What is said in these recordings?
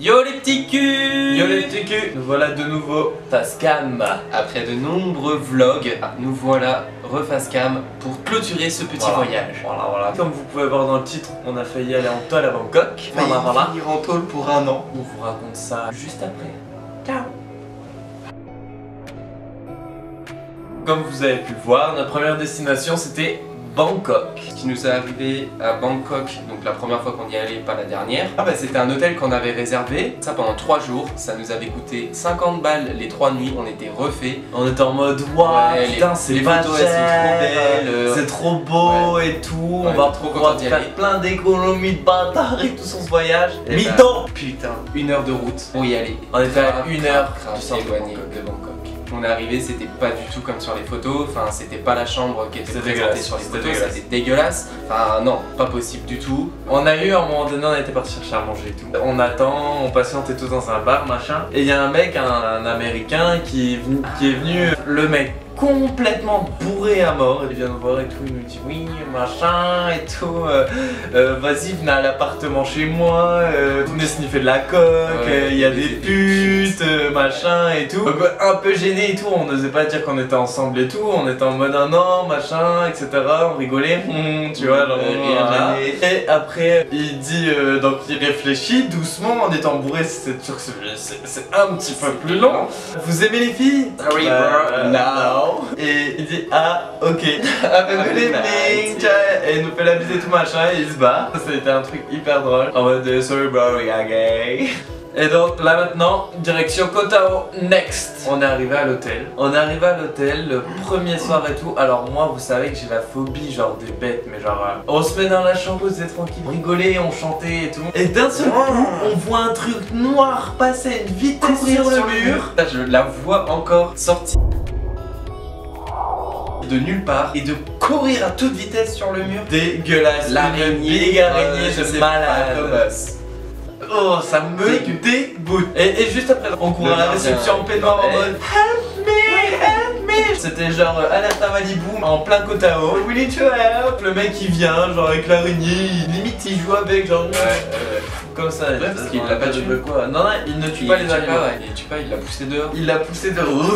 Yo les petits culs! Yo les petits culs, nous voilà de nouveau face cam. Après de nombreux vlogs, nous voilà reface cam pour clôturer ce petit voyage. Voilà. Comme vous pouvez voir dans le titre, on a failli aller en tôle à Bangkok. Finir en tôle pour un an. On vous raconte ça juste après. Ciao! Comme vous avez pu le voir, notre première destination c'était Bangkok. Ce qui nous est arrivé à Bangkok, donc la première fois qu'on y allait, pas la dernière. C'était un hôtel qu'on avait réservé, ça pendant 3 jours. Ça nous avait coûté 50 balles les 3 nuits, on était refait. On était en mode waouh, putain c'est pas photos, cher, elles sont trop belles, c'est trop beau et tout, on va trop pouvoir content d'y faire aller. plein d'économies de bâtards et tout sur ce voyage. Et Mi-temps. Putain, 1 heure de route pour y aller. On était à 1 heure grave du centre éloigné de Bangkok. On est arrivé, c'était pas du tout comme sur les photos, enfin c'était pas la chambre qui était présentée sur les photos, c'était dégueulasse. Enfin non, pas possible du tout. On a eu à un moment donné, on était parti chercher à manger et tout. On attend, on patiente et tout dans un bar machin. Et il y a un mec, un américain qui est venu, le mec complètement bourré à mort. Il vient nous voir et tout, il nous dit oui machin et tout, vas-y venez à l'appartement chez moi, venez sniffer de la coke, il y a des putes, machin et tout. Donc un peu gêné et tout, on n'osait pas dire qu'on était ensemble et tout, on était en mode un an machin etc, on rigolait, tu vois genre voilà. Et après il dit, donc il réfléchit doucement en étant bourré, c'est sûr que c'est un petit peu plus long. Vous aimez les filles? Sorry bro, no. Et il dit ah ok, have a good evening, et il nous fait la bise et tout machin et il se bat. Ça a été un truc hyper drôle en mode sorry bro we are gay. Et donc là maintenant, direction Koh Tao, next. On est arrivé à l'hôtel. Le premier soir et tout. Alors moi vous savez que j'ai la phobie genre des bêtes, mais genre on se met dans la chambre, vous êtes tranquille, on rigolait, on chantait et tout. Et d'un seul coup, on voit un truc noir passer à une vitesse sur le mur. Je la vois encore sortir de nulle part et de courir à toute vitesse sur le mur. Dégueulasse, l'araignée, big araignée de malade. Oh, ça me dégoûte. Et juste après, on court à la réception en peignoir en mode help me. C'était genre alerte à Malibu en plein Koh Tao. We need to help. Le mec il vient genre avec l'araignée, limite il joue avec genre comme ça. Parce qu'il l'a pas tué. Quoi. Non, il ne tue pas les animaux. Il les tue pas, il l'a poussé dehors. Il l'a poussé dehors.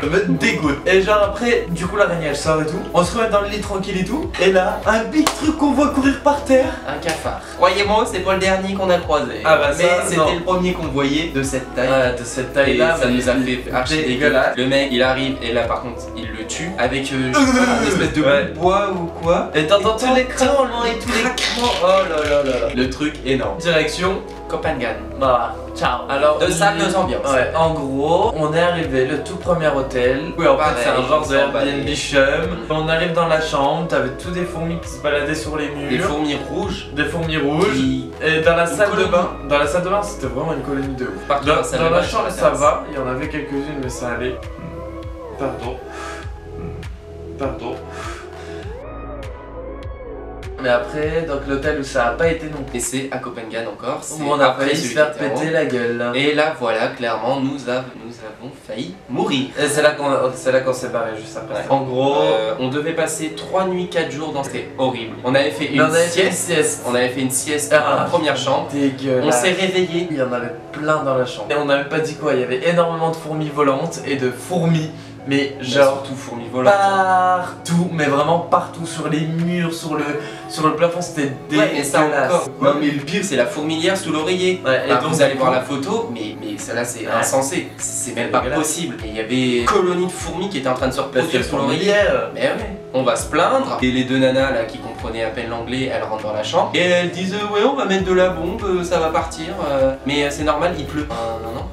Me dégoûte. Et genre après, du coup l'araignée elle sort et tout. On se remet dans le lit tranquille et tout. Et là, un big truc qu'on voit courir par terre. Un cafard. Croyez-moi, c'est pas le dernier qu'on a croisé. Ah bah mais c'était le premier qu'on voyait de cette taille. Ouais, de cette taille là. Ça nous a fait archi dégueulasse. Le mec il arrive et là par contre il le tue avec je sais pas, une espèce de bout de bois ou quoi. Et t'entends tous les craquements et tous les craquements. Oh là là. Le truc énorme. Direction Koh Phangan. Voilà, ciao. Alors, de salles, de ambiance. Ouais, en gros, on est arrivé, le tout premier hôtel. Oui, en fait, c'est un genre de Airbnb chum. On arrive dans la chambre, t'avais tous des fourmis qui se baladaient sur les murs. Des fourmis rouges. Et dans la salle de bain, c'était vraiment une colonie de ouf. Dans la chambre, ça va, il y en avait quelques-unes, mais ça allait. Pardon. Mais après, donc l'hôtel où ça a pas été non plus. Et c'est à Koh Phangan encore. On a failli se faire péter la gueule. Et là voilà, clairement nous avons failli mourir. Et c'est là qu'on s'est barré juste après. En gros, on devait passer 3 nuits, 4 jours dans. C'était horrible. On avait fait une sieste. On avait fait une sieste dans la première chambre. Dégueulasse. On s'est réveillé. Il y en avait plein dans la chambre. Et on n'avait pas dit quoi, il y avait énormément de fourmis volantes et de fourmis. Mais genre surtout fourmis volantes. Partout, mais vraiment partout, sur les murs, sur le plafond, c'était dégueulasse. Et ça encore. Non mais le pire c'est la fourmilière sous l'oreiller. Et donc vous allez voir la photo, mais celle-là c'est insensé, c'est même pas possible. Et il y avait une colonie de fourmis qui étaient en train de se reproduire sous l'oreiller. Mais ouais, on va se plaindre. Et les deux nanas là qui comprenaient à peine l'anglais, elles rentrent dans la chambre et elles disent ouais on va mettre de la bombe, ça va partir. Mais c'est normal, il pleut. Non.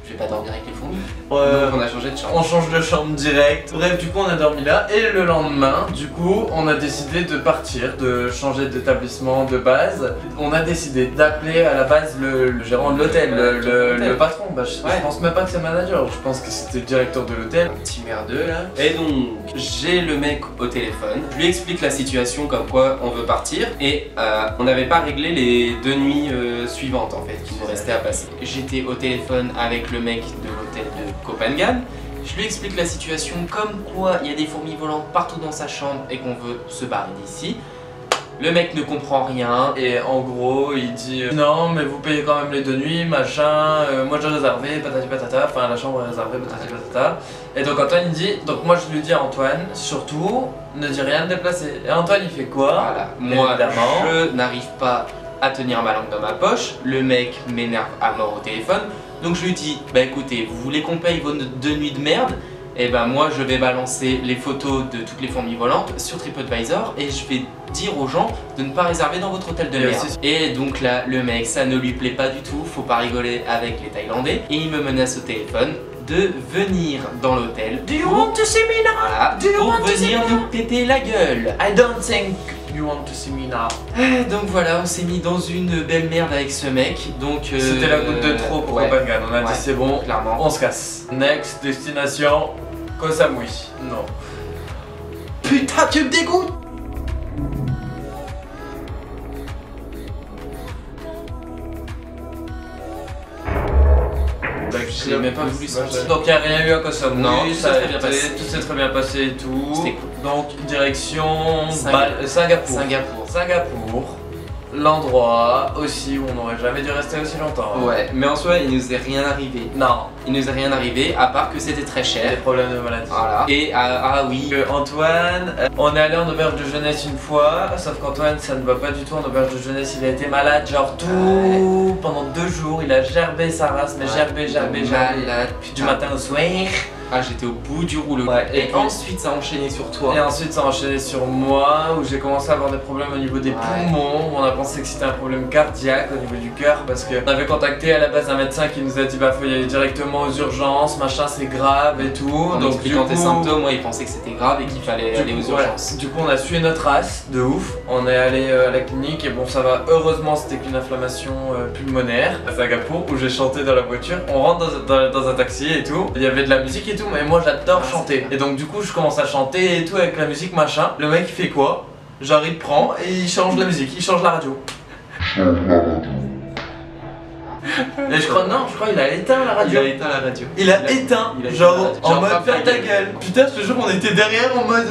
Je vais pas dormir avec les fourmis. Donc on a changé de chambre. On change de chambre direct. Bref, du coup on a dormi là et le lendemain, du coup on a décidé de partir, de changer d'établissement de base. On a décidé d'appeler à la base le gérant de l'hôtel, le patron. Bah, je pense même pas que c'est le manager, je pense que c'était le directeur de l'hôtel. Un petit merdeux là. Et donc j'ai le mec au téléphone, je lui explique la situation comme quoi on veut partir et on n'avait pas réglé les 2 nuits suivantes en fait qui nous restaient à passer. J'étais au téléphone avec le mec de l'hôtel de Koh Phangan. Je lui explique la situation comme quoi il y a des fourmis volantes partout dans sa chambre et qu'on veut se barrer d'ici. Le mec ne comprend rien. Et en gros, il dit non, mais vous payez quand même les 2 nuits, machin. Moi j'ai réservé, patati patata. Enfin, la chambre est réservée, patati patata. Et donc Antoine il dit, donc moi je lui dis à Antoine, surtout, ne dis rien de déplacer. Et Antoine il fait quoi? Voilà. Moi, évidemment, je n'arrive pas à tenir ma langue dans ma poche. Le mec m'énerve à mort au téléphone. Donc je lui dis, bah écoutez, vous voulez qu'on paye vos 2 nuits de merde? Et ben moi je vais balancer les photos de toutes les fourmis volantes sur TripAdvisor et je vais dire aux gens de ne pas réserver dans votre hôtel de merde. Et donc là le mec ça ne lui plaît pas du tout, faut pas rigoler avec les Thaïlandais. Et il me menace au téléphone de venir dans l'hôtel. Do you want to see me now? Voilà, pour venir nous péter la gueule. I don't think you want to see me now. Donc voilà, on s'est mis dans une belle merde avec ce mec. Donc c'était la goutte de trop pour Copenhague. On a dit c'est bon, clairement. On se casse. Next destination, Koh Samui. Non. Putain, tu me dégoûtes! J'ai même pas voulu sortir. Donc il n'y a rien eu à Koh Samui. Non, tout s'est très bien passé et tout. C'était cool. Donc direction Singapour. Singapour. L'endroit aussi où on n'aurait jamais dû rester aussi longtemps. Ouais, mais en soi il nous est rien arrivé. Non. Il nous est rien arrivé à part que c'était très cher. Des problèmes de maladie. Voilà. Et oui. Antoine, on est allé en auberge de jeunesse une fois, sauf qu'Antoine ça ne va pas du tout en auberge de jeunesse, il a été malade genre tout pendant 2 jours, il a gerbé sa race, mais gerbé. Malade. Du matin au soir. Ah, j'étais au bout du rouleau. Ouais, et ensuite ça a enchaîné sur toi. Et ensuite ça a enchaîné sur moi, où j'ai commencé à avoir des problèmes au niveau des poumons, où on a pensé que c'était un problème cardiaque au niveau du cœur, parce qu'on avait contacté à la base un médecin qui nous a dit bah faut y aller directement aux urgences, machin c'est grave et tout. En donc expliquant tes symptômes, moi il pensait que c'était grave et qu'il fallait aller aux urgences. Du coup on a suivi notre race de ouf, on est allé à la clinique et bon ça va, heureusement c'était qu'une inflammation pulmonaire à Singapour où j'ai chanté dans la voiture, on rentre dans un taxi et tout, il y avait de la musique et tout, mais moi j'adore chanter. Et donc du coup je commence à chanter et tout avec la musique machin, le mec il fait quoi? Genre il prend et il change la musique, il change la radio. Et je crois il a éteint la radio. Il a éteint la radio. Il a éteint, genre en mode ferme ta gueule. Putain ce jour on était derrière en mode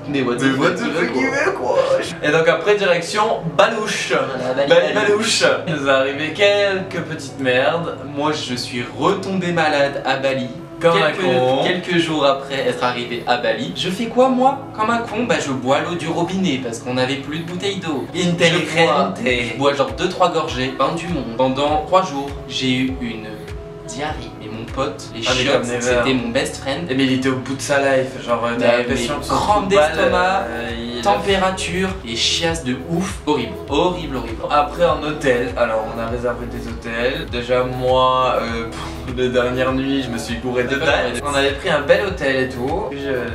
mais what the fuck il veut quoi. Et donc après direction Balouche. Balouche. Il nous est arrivé quelques petites merdes. Moi je suis retombé malade à Bali. Quelques jours après être arrivé à Bali, je fais quoi moi? Comme un con, bah je bois l'eau du robinet parce qu'on avait plus de bouteilles d'eau. Je bois genre 2-3 gorgées, bain du monde. Pendant 3 jours, j'ai eu une diarrhée. Mais mon pote, les chiottes, c'était mon best friend. Et mais il était au bout de sa life, genre t'as l'impression que crampe d'estomac, température et chiasse de ouf, horrible. Après en hôtel, alors on a réservé des hôtels. Déjà moi, les dernières nuits, je me suis bourré de dates. On avait pris un bel hôtel et tout.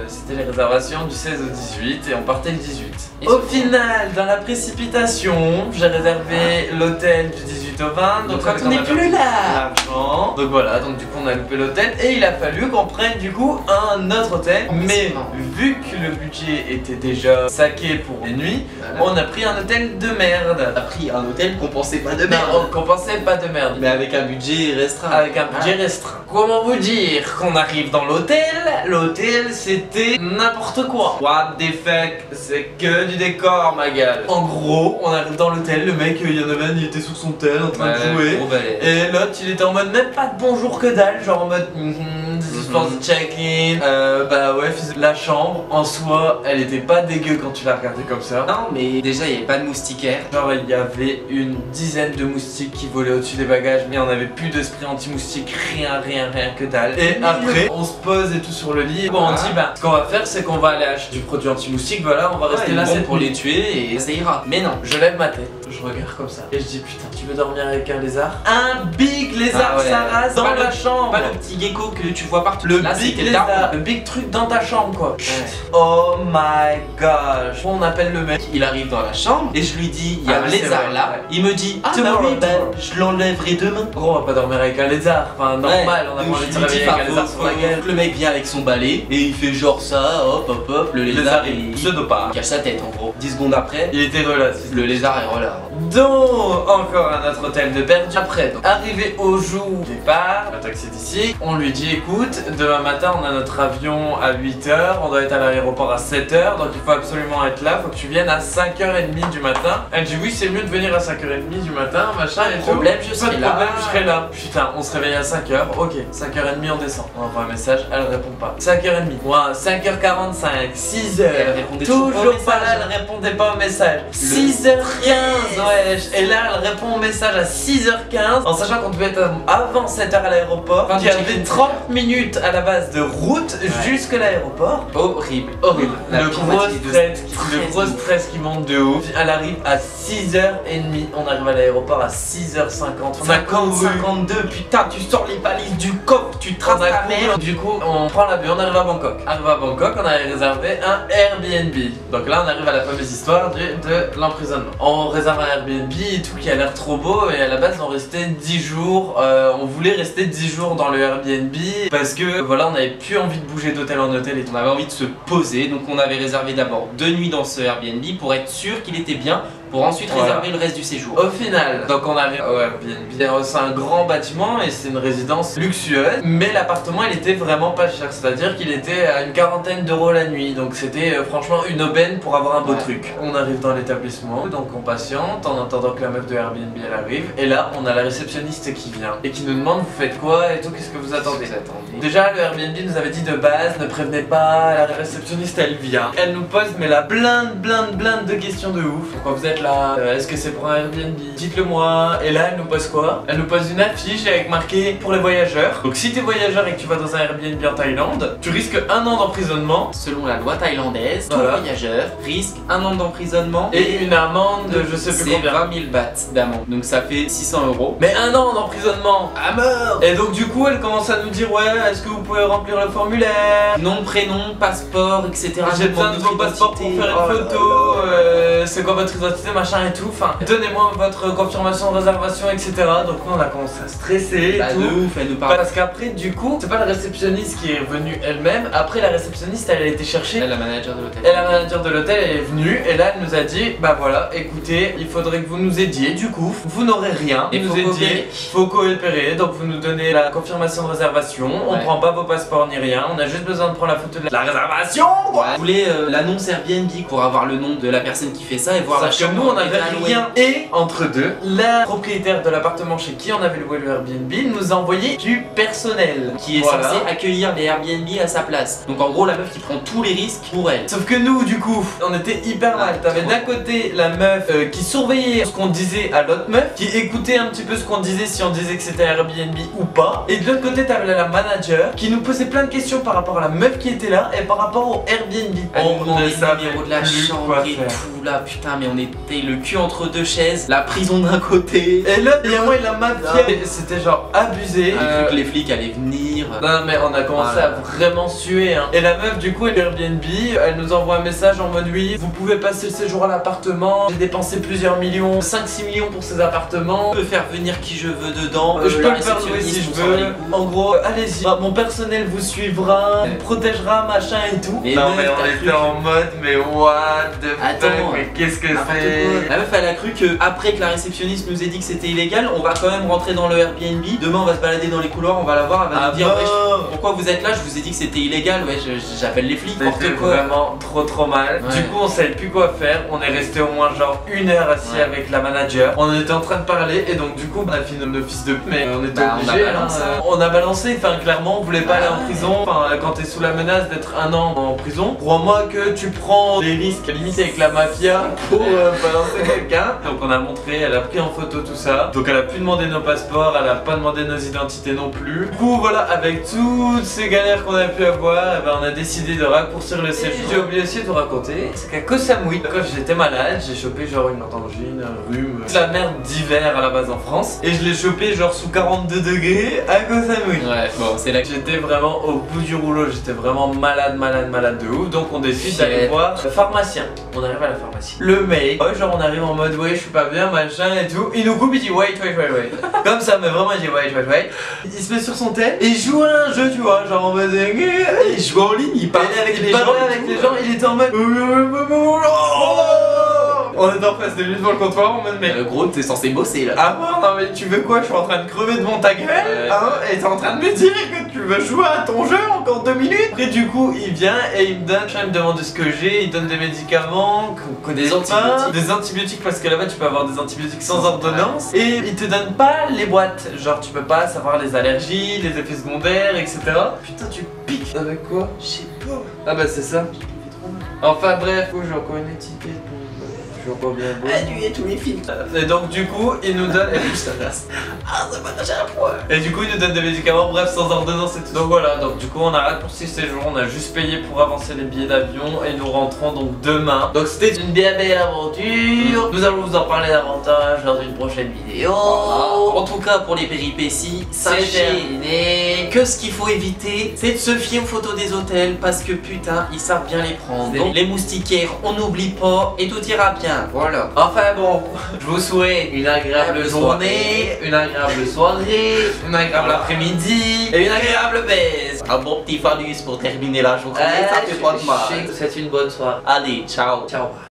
C'était les réservations du 16 au 18 et on partait le 18. Au final, dans la précipitation, j'ai réservé l'hôtel du 18 au 20. Donc quand on n'est plus là. Donc voilà, donc du coup on a loupé l'hôtel et il a fallu qu'on prenne du coup un autre hôtel. Mais vu que le budget était déjà saqué pour les nuits, on a pris un hôtel de merde. On a pris un hôtel qu'on pensait pas de merde. Non, qu'on pensait pas de merde. Mais avec un budget restreint. Avec un budget restreint. Comment vous dire qu'on arrive dans l'hôtel? L'hôtel c'était n'importe quoi. What the fuck? C'est que du décor ma gueule. En gros, on arrive dans l'hôtel, le mec il y en avait un, il était sur son tel en train de jouer. Et l'autre il était en mode même pas de bonjour que dalle, genre en mode this is for the check-in. Bah ouais, la chambre en soi elle était pas dégueu quand tu la regardais comme ça. Non mais déjà il y avait pas de moustiquaire. Genre il y avait une dizaine de moustiques qui volaient au-dessus des bagages, mais on avait plus de spray anti-moustique, rien que dalle. Et après on se pose et tout sur le lit. Bon on dit bah ce qu'on va faire c'est qu'on va aller acheter du produit anti-moustique, voilà on va rester là pour les tuer et ça ira. Mais non, je lève ma tête, je regarde comme ça et je dis putain tu veux dormir avec un lézard? Un big lézard Saras dans la chambre. Pas le petit gecko que tu vois partout. Le big lézard, le big truc dans ta chambre quoi. Oh my gosh. On appelle le mec, il arrive dans la chambre et je lui dis il y a un lézard là. Il me dit ah bah oui je l'enlèverai demain. Gros on va pas dormir avec un lézard, enfin normal on a pas envie de se réveiller avec un lézard sur la gueule. Le mec vient avec son balai et il fait genre ça, hop, le lézard il pseudo-part. Il cache sa tête en gros. 10 secondes après, il était relâché. Le lézard est relâché. Donc encore un autre hôtel de perdu. Après, donc, arrivé au jour du départ, le taxi d'ici, on lui dit écoute, demain matin on a notre avion à 8h, on doit être à l'aéroport à 7h, donc il faut absolument être là, faut que tu viennes à 5h30 du matin. Elle dit oui c'est mieux de venir à 5h30 du matin, machin et tout. Pas de problème, je serai là. Je serai là. Putain, on se réveille à 5h, ok, 5h30 on descend. On envoie un message, elle répond pas. 5h30, ouais, 5h45, 6h, Elle répondait toujours pas là, message. elle répondait pas au message. 6h15, wesh, et là elle répond au message à 6h15, en sachant qu'on devait être avant 7h à l'aéroport. Il y avait 30 minutes à la base de route jusque l'aéroport. Horrible, horrible. Le gros stress qui monte de ouf. Elle arrive à 6h30, on arrive à l'aéroport à 6h50. On a couru 52, putain, tu sors les valises du coffre, tu traces ta mère. Du coup, on prend l'avion, on arrive à Bangkok. Arrive à Bangkok, on a réservé un Airbnb. Donc là, on arrive à la fameuse histoire de l'emprisonnement. On réserve un Airbnb et tout qui a l'air trop beau. Et à la base, on restait 10 jours. On voulait rester 10 jours dans le Airbnb parce que voilà, on n'avait plus envie de bouger d'hôtel en hôtel et tout. On avait envie de se poser, donc on avait réservé d'abord 2 nuits dans ce Airbnb pour être sûr qu'il était bien, pour ensuite réserver le reste du séjour. Au final, donc on arrive au Airbnb. C'est un grand bâtiment et c'est une résidence luxueuse, mais l'appartement il était vraiment pas cher, c'est-à-dire qu'il était à une quarantaine d'euros la nuit, donc c'était franchement une aubaine pour avoir un beau truc. On arrive dans l'établissement, donc on patiente en attendant que la meuf de Airbnb elle arrive, et là on a la réceptionniste qui vient et qui nous demande vous faites quoi et tout, qu'est-ce que vous attendez. Déjà le Airbnb nous avait dit de base ne prévenez pas, la réceptionniste elle vient, elle nous pose mais la blinde de questions de ouf. Pourquoi vous êtes là, est-ce que c'est pour un Airbnb, dites-le moi. Et là elle nous pose quoi? Elle nous pose une affiche avec marqué pour les voyageurs. Donc si t'es voyageur et que tu vas dans un Airbnb en Thaïlande, tu risques 1 an d'emprisonnement. Selon la loi thaïlandaise, tout Voilà. voyageur risque 1 an d'emprisonnement Et une amende de je sais plus combien. 20 000 bahts d'amende, donc ça fait 600 euros. Mais 1 an d'emprisonnement À mort. Et donc du coup elle commence à nous dire ouais, est-ce que vous pouvez remplir le formulaire? Nom, prénom, passeport, etc. J'ai besoin de vos passeports pour faire une photo, c'est quoi votre identité, machin et tout. Enfin, donnez-moi votre confirmation de réservation, etc. Donc on a commencé à stresser et Bah, tout. de ouf, elle nous parle. Parce qu'après, du coup, c'est pas la réceptionniste qui est venue elle-même. Après, la réceptionniste, elle a été chercher. Elle, la manager de l'hôtel. Et la manager de l'hôtel, elle est venue. Et là, elle nous a dit bah voilà, écoutez, il faudrait que vous nous aidiez. Du coup, vous n'aurez rien. Et Vous faut nous aidiez. coopérer. Faut coopérer. Donc, vous nous donnez la confirmation de réservation. On Ouais. prend pas vos passeports ni rien. On a juste besoin de prendre la photo de la réservation. Ouais. Vous voulez l'annonce Airbnb pour avoir le nom de la personne qui fait ça et voir la Sauf que chambre nous on avait allouée. rien. Et entre deux, la propriétaire de l'appartement chez qui on avait loué le Airbnb nous a envoyé du personnel Qui est censé accueillir les Airbnb à sa place. Donc en gros la meuf qui prend tous les risques pour elle. Sauf que nous du coup on était hyper mal. T'avais d'un côté la meuf qui surveillait ce qu'on disait à l'autre meuf, qui écoutait un petit peu ce qu'on disait, si on disait que c'était Airbnb ou pas. Et de l'autre côté t'avais la manager qui nous posait plein de questions par rapport à la meuf qui était là et par rapport au Airbnb. Elle nous demandait ne le savait numéro de la plus chambre quoi et faire. tout là, putain mais on était le cul entre deux chaises, la prison d'un côté. Et là, il y a moi et la mafia. C'était genre abusé. J'ai cru que les flics allaient venir. Non mais on a commencé à vraiment suer hein. Et la meuf du coup elle est Airbnb, elle nous envoie un message en mode oui, vous pouvez passer le séjour à l'appartement, j'ai dépensé plusieurs millions, 5-6 millions pour ces appartements, Je peux faire venir qui je veux dedans. je peux la le faire louer si réceptionniste, je on s'en bat veux. les couilles. En gros, allez-y, mon personnel vous suivra, vous protégera, machin et tout. Mais non meuf, mais t'as on cru était en mode mais what the Attends, fuck, mais qu'est-ce que N'importe quoi. c'est? La meuf elle a cru que après que la réceptionniste nous ait dit que c'était illégal, on va quand même rentrer dans le Airbnb. Demain on va se balader dans les couloirs, on va la voir, elle va nous dire ouais, pourquoi vous êtes là, je vous ai dit que c'était illégal, ouais j'appelle les flics, n'importe C'était quoi. vraiment trop mal. Ouais. Du coup on savait plus quoi faire. On est resté au moins genre 1 heure assis Ouais. avec la manager. On était en train de parler et donc du coup on a fini notre fils de pute, mais on était Bah, on a obligé. balancé. On a balancé. Enfin clairement on voulait pas aller en Ouais. prison. Enfin quand t'es sous la menace d'être 1 an en prison, crois-moi que tu prends des risques limite avec la mafia pour balancer quelqu'un. Donc on a montré, elle a pris en photo tout ça. Donc elle a plus demandé nos passeports, elle a pas demandé nos identités non plus. Du coup voilà, avec toutes ces galères qu'on a pu avoir, eh ben, on a décidé de raccourcir le séjour. J'ai oublié aussi de vous raconter, c'est qu'à Koh Samui, quand j'étais malade, j'ai chopé genre une angine, un rhume, la merde d'hiver à la base en France, et je l'ai chopé genre sous 42 degrés à Koh Samui. Ouais, bon, c'est là que J'étais vraiment au bout du rouleau, j'étais vraiment malade de ouf, donc on décide d'aller Fiette. voir le pharmacien. On arrive à la pharmacie. Le mec, ouais, genre on arrive en mode ouais je suis pas bien, machin et tout. Il nous coupe, il dit wait. Comme ça, mais vraiment il dit wait. Il se met sur son tel et il joue à un jeu, tu vois, genre en mode il joue en ligne, il parlait avec les gens. avec les gens, il était en mode On est en face de lui devant le comptoir, on me met. Gros, t'es censé bosser là. Ah bon, non mais tu veux quoi? Je suis en train de crever devant ta gueule, hein, et t'es en train de me dire que tu veux jouer à ton jeu encore 2 minutes? Après du coup, il vient et il me donne, il me demande ce que j'ai, il donne des médicaments qu'on connaît pas, des antibiotiques parce que là-bas tu peux avoir des antibiotiques sans ordonnance, et il te donne pas les boîtes, genre tu peux pas savoir les allergies, les effets secondaires, etc. Putain, tu piques avec quoi? Je sais pas. Ah bah c'est ça. Enfin bref, j'ai encore une étiquette. Je suis encore bien beau. Annuler tous les films. Et donc du coup, il nous donne. Ah, ça m'a lâché un poids. Et du coup, il nous donne des médicaments, bref, sans ordonnance et tout. Donc voilà, donc du coup, on a raccourci ce séjour, on a juste payé pour avancer les billets d'avion et nous rentrons donc demain. Donc c'était une bien belle aventure. Nous allons vous en parler davantage dans une prochaine vidéo. En tout cas, pour les péripéties, sachez que ce qu'il faut éviter, c'est de se fier aux photos des hôtels parce que putain, ils savent bien les prendre. Donc les moustiquaires, on n'oublie pas et tout ira bien. Voilà. Enfin bon, je vous souhaite une agréable journée, une agréable soirée, une agréable après-midi et une agréable baisse. Un bon petit phallus pour terminer la journée, ça fait pas de mal. C'est une bonne soirée. Allez, ciao. Ciao.